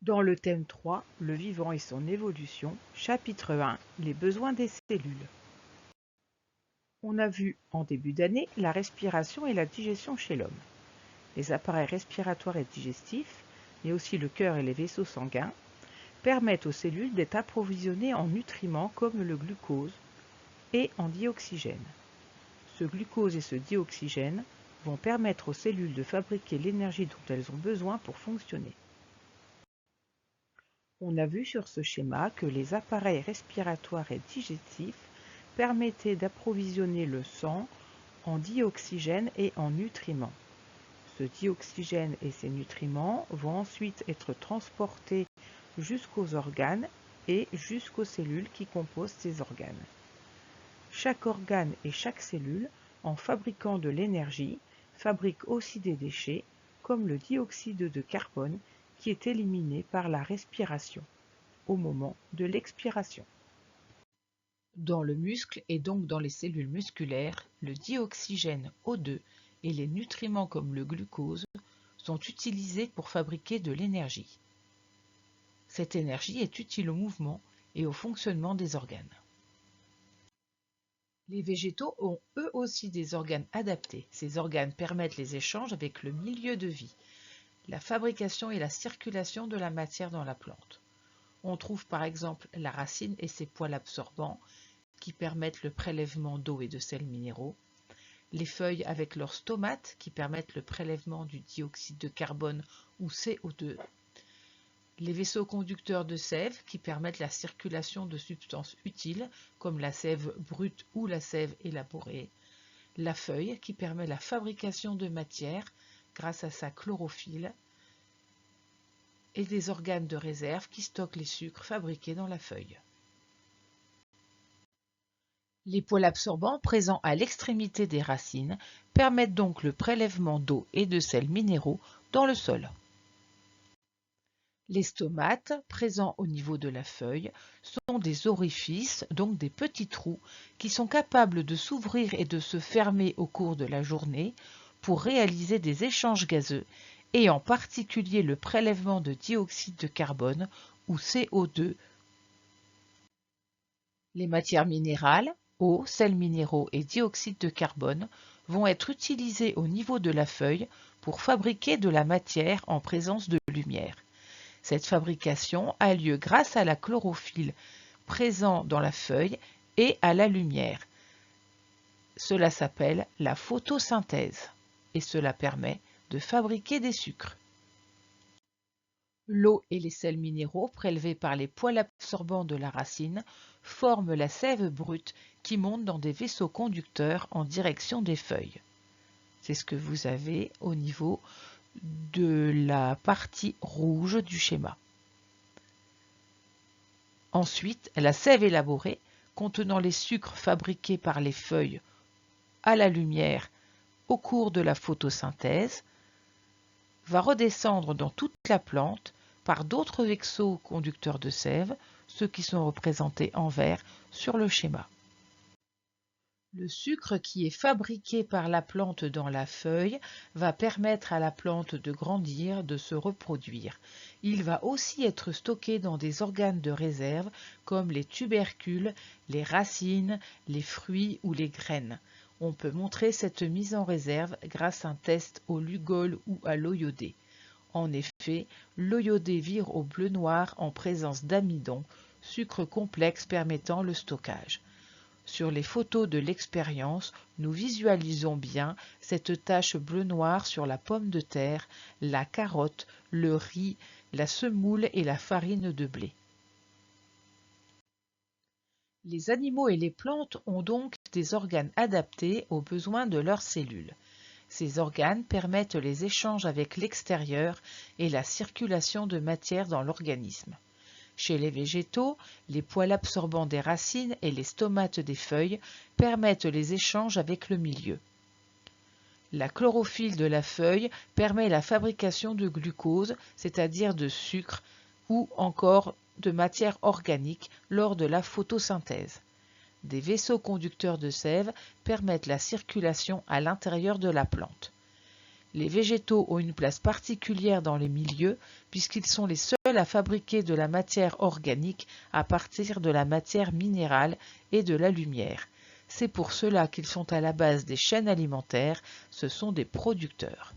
Dans le thème 3, le vivant et son évolution, chapitre 1, les besoins des cellules. On a vu en début d'année la respiration et la digestion chez l'homme. Les appareils respiratoires et digestifs, mais aussi le cœur et les vaisseaux sanguins, permettent aux cellules d'être approvisionnées en nutriments comme le glucose et en dioxygène. Ce glucose et ce dioxygène vont permettre aux cellules de fabriquer l'énergie dont elles ont besoin pour fonctionner. On a vu sur ce schéma que les appareils respiratoires et digestifs permettaient d'approvisionner le sang en dioxygène et en nutriments. Ce dioxygène et ces nutriments vont ensuite être transportés jusqu'aux organes et jusqu'aux cellules qui composent ces organes. Chaque organe et chaque cellule, en fabriquant de l'énergie, fabrique aussi des déchets, comme le dioxyde de carbone qui est éliminé par la respiration, au moment de l'expiration. Dans le muscle et donc dans les cellules musculaires, le dioxygène O2 et les nutriments comme le glucose sont utilisés pour fabriquer de l'énergie. Cette énergie est utile au mouvement et au fonctionnement des organes. Les végétaux ont eux aussi des organes adaptés. Ces organes permettent les échanges avec le milieu de vie, la fabrication et la circulation de la matière dans la plante. On trouve par exemple la racine et ses poils absorbants qui permettent le prélèvement d'eau et de sels minéraux, les feuilles avec leurs stomates qui permettent le prélèvement du dioxyde de carbone ou CO2, les vaisseaux conducteurs de sève qui permettent la circulation de substances utiles comme la sève brute ou la sève élaborée, la feuille qui permet la fabrication de matière grâce à sa chlorophylle et des organes de réserve qui stockent les sucres fabriqués dans la feuille. Les poils absorbants présents à l'extrémité des racines permettent donc le prélèvement d'eau et de sels minéraux dans le sol. Les stomates, présents au niveau de la feuille, sont des orifices, donc des petits trous, qui sont capables de s'ouvrir et de se fermer au cours de la journée pour réaliser des échanges gazeux, et en particulier le prélèvement de dioxyde de carbone ou CO2. Les matières minérales, eau, sels minéraux et dioxyde de carbone, vont être utilisées au niveau de la feuille pour fabriquer de la matière en présence de lumière. Cette fabrication a lieu grâce à la chlorophylle présente dans la feuille et à la lumière. Cela s'appelle la photosynthèse et cela permet de fabriquer des sucres. L'eau et les sels minéraux prélevés par les poils absorbants de la racine forment la sève brute qui monte dans des vaisseaux conducteurs en direction des feuilles. C'est ce que vous avez au niveau de la partie rouge du schéma. Ensuite, la sève élaborée, contenant les sucres fabriqués par les feuilles à la lumière au cours de la photosynthèse, va redescendre dans toute la plante par d'autres vaisseaux conducteurs de sève, ceux qui sont représentés en vert sur le schéma. Le sucre qui est fabriqué par la plante dans la feuille va permettre à la plante de grandir, de se reproduire. Il va aussi être stocké dans des organes de réserve comme les tubercules, les racines, les fruits ou les graines. On peut montrer cette mise en réserve grâce à un test au Lugol ou à l'eau iodée. En effet, l'eau iodée vire au bleu-noir en présence d'amidon, sucre complexe permettant le stockage. Sur les photos de l'expérience, nous visualisons bien cette tache bleu-noir sur la pomme de terre, la carotte, le riz, la semoule et la farine de blé. Les animaux et les plantes ont donc des organes adaptés aux besoins de leurs cellules. Ces organes permettent les échanges avec l'extérieur et la circulation de matière dans l'organisme. Chez les végétaux, les poils absorbants des racines et les stomates des feuilles permettent les échanges avec le milieu. La chlorophylle de la feuille permet la fabrication de glucose, c'est-à-dire de sucre, ou encore de matière organique lors de la photosynthèse. Des vaisseaux conducteurs de sève permettent la circulation à l'intérieur de la plante. Les végétaux ont une place particulière dans les milieux puisqu'ils sont les seuls à fabriquer de la matière organique à partir de la matière minérale et de la lumière. C'est pour cela qu'ils sont à la base des chaînes alimentaires, ce sont des producteurs.